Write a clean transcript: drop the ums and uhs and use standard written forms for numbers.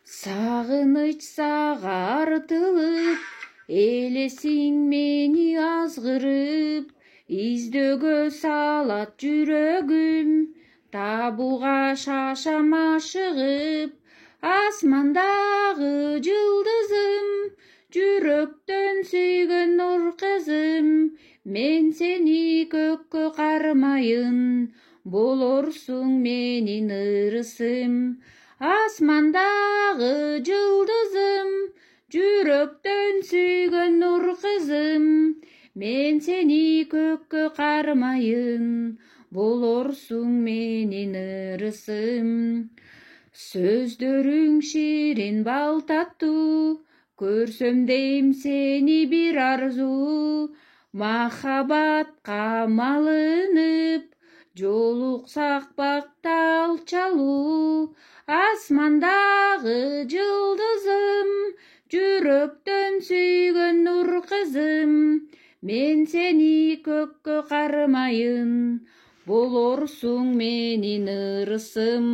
Сағыныч саға артылып, элесиң мени азғырып, издөгө салат жүрөгүм, табууга шашам ашыгып, асмандагы жылдызым, жүрөктөн сүйгөн нур кызым, мен сени көккө кармайын, болорсуң менин ырысым. Асмандагы жылдызым, жүрөктөн сүйгөн нур кызым, мен сени көккө кармайын, болорсуң менин ырысым. Сөздөрүң ширин бал таттуу, көрсөм дейм сени бир арзуу, махабатка малынып, жолуксак бакта алчалуу. Асмандагы жылдызым, жүрөктөн сүйгөн нур кызым, мен сени көккө кармайын, болорсуң менин ырысым.